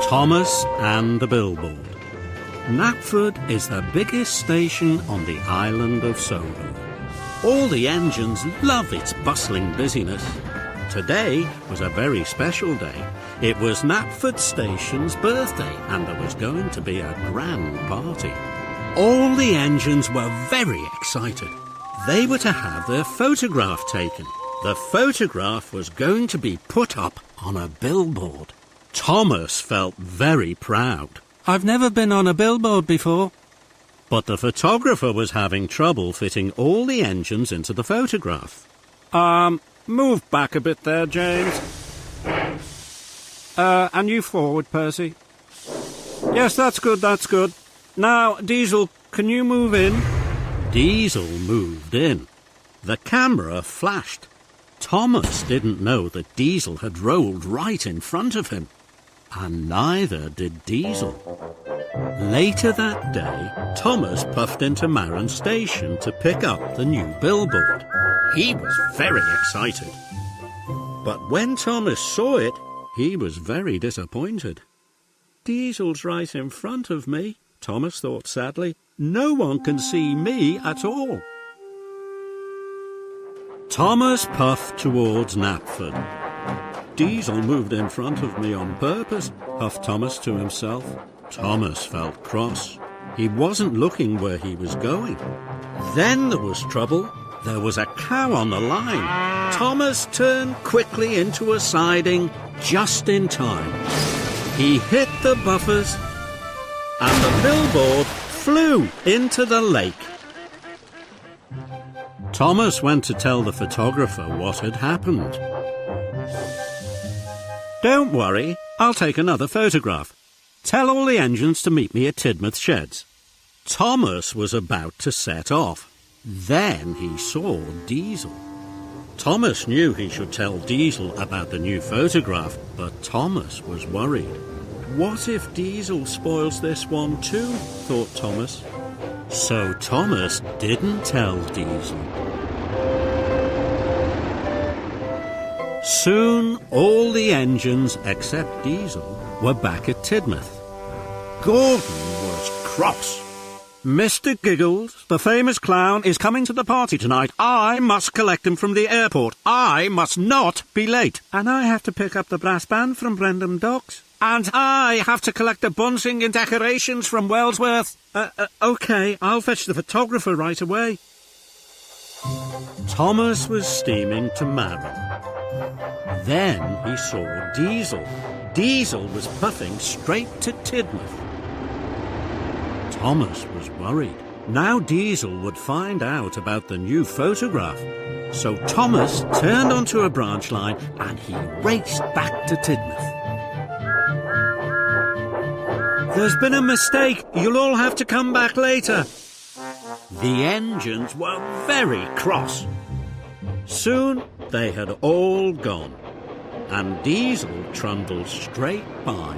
Thomas and the Billboard. Knapford is the biggest station on the island of Soho. All the engines love its bustling busyness. Today was a very special day. It was Knapford Station's birthday and there was going to be a grand party. All the engines were very excited. They were to have their photograph taken. The photograph was going to be put up on a billboard. Thomas felt very proud. I've never been on a billboard before. But the photographer was having trouble fitting all the engines into the photograph. Move back a bit there, James. And you forward, Percy. Yes, that's good, that's good. Now, Diesel, can you move in? Diesel moved in. The camera flashed. Thomas didn't know that Diesel had rolled right in front of him. And neither did Diesel. Later that day, Thomas puffed into Marron Station to pick up the new billboard. He was very excited. But when Thomas saw it, he was very disappointed. Diesel's right in front of me, Thomas thought sadly. No one can see me at all. Thomas puffed towards Knapford. Diesel moved in front of me on purpose, puffed Thomas to himself. Thomas felt cross. He wasn't looking where he was going. Then there was trouble. There was a cow on the line. Thomas turned quickly into a siding just in time. He hit the buffers and the billboard flew into the lake. Thomas went to tell the photographer what had happened. Don't worry, I'll take another photograph. Tell all the engines to meet me at Tidmouth Sheds. Thomas was about to set off. Then he saw Diesel. Thomas knew he should tell Diesel about the new photograph, but Thomas was worried. What if Diesel spoils this one too, thought Thomas. So Thomas didn't tell Diesel. Soon all the engines except Diesel were back at Tidmouth. Gordon was cross. Mr. Giggles, the famous clown, is coming to the party tonight. I must collect him from the airport. I must not be late. And I have to pick up the brass band from Brendam Docks. And I have to collect the bunting and decorations from Wellsworth. OK, I'll fetch the photographer right away. Thomas was steaming to Marron. Then he saw Diesel. Diesel was puffing straight to Tidmouth. Thomas was worried. Now Diesel would find out about the new photograph. So Thomas turned onto a branch line and he raced back to Tidmouth. There's been a mistake. You'll all have to come back later. The engines were very cross. Soon they had all gone, and Diesel trundled straight by.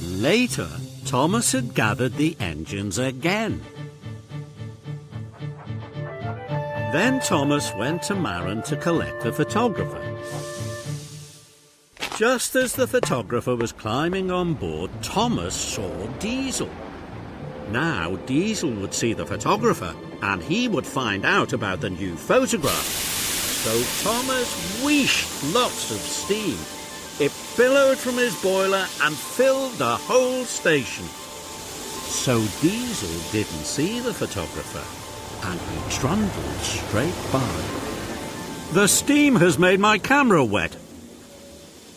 Later, Thomas had gathered the engines again. Then Thomas went to Marron to collect the photographer. Just as the photographer was climbing on board, Thomas saw Diesel. Now Diesel would see the photographer, and he would find out about the new photograph. So Thomas wheeshed lots of steam. It billowed from his boiler and filled the whole station. So Diesel didn't see the photographer, and he trundled straight by. The steam has made my camera wet.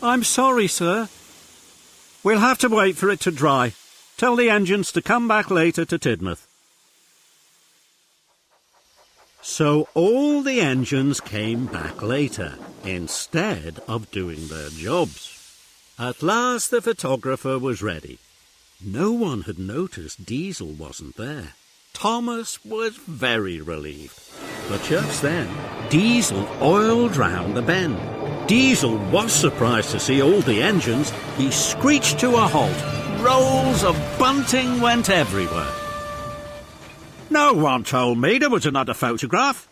I'm sorry, sir. We'll have to wait for it to dry. Tell the engines to come back later to Tidmouth. So all the engines came back later, instead of doing their jobs. At last the photographer was ready. No one had noticed Diesel wasn't there. Thomas was very relieved. But just then, Diesel oiled round the bend. Diesel was surprised to see all the engines. He screeched to a halt. Rolls of bunting went everywhere. No one told me there was another photograph.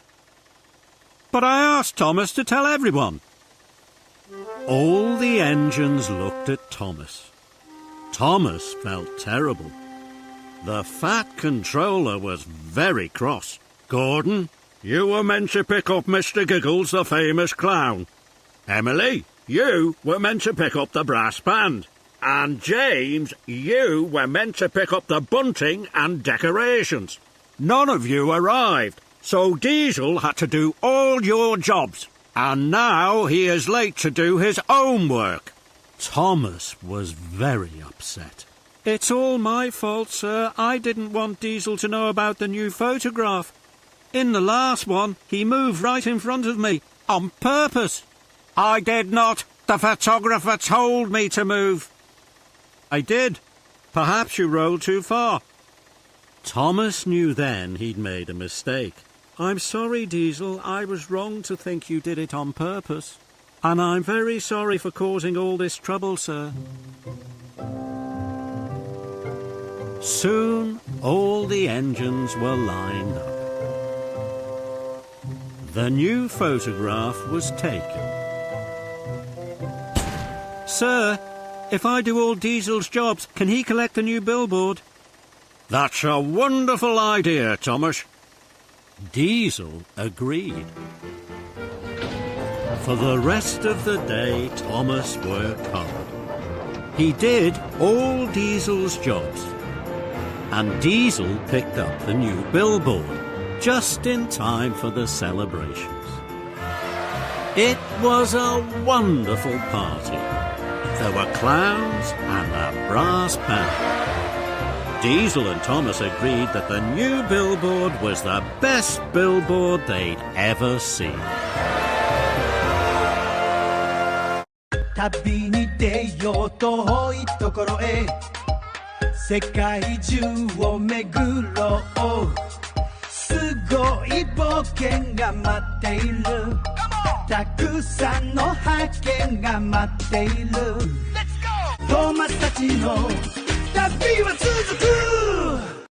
But I asked Thomas to tell everyone. All the engines looked at Thomas. Thomas felt terrible. The fat controller was very cross. Gordon, you were meant to pick up Mr. Giggles, the famous clown. Emily, you were meant to pick up the brass band. And James, you were meant to pick up the bunting and decorations. None of you arrived, so Diesel had to do all your jobs. And now he is late to do his own work. Thomas was very upset. It's all my fault, sir. I didn't want Diesel to know about the new photograph. In the last one, he moved right in front of me, on purpose. I did not. The photographer told me to move. I did. Perhaps you rolled too far. Thomas knew then he'd made a mistake. I'm sorry, Diesel. I was wrong to think you did it on purpose. And I'm very sorry for causing all this trouble, sir. Soon all the engines were lined up. The new photograph was taken. Sir, if I do all Diesel's jobs, can he collect the new billboard? That's a wonderful idea, Thomas. Diesel agreed. For the rest of the day, Thomas worked hard. He did all Diesel's jobs. And Diesel picked up the new billboard, just in time for the celebrations. It was a wonderful party. There were clowns and a brass band. Diesel and Thomas agreed that the new billboard was the best billboard they'd ever seen. 旅に出よう遠いところへ世界中を巡ろうすごい冒険が待っているたくさんの発見が待っているトーマスたちの旅は続く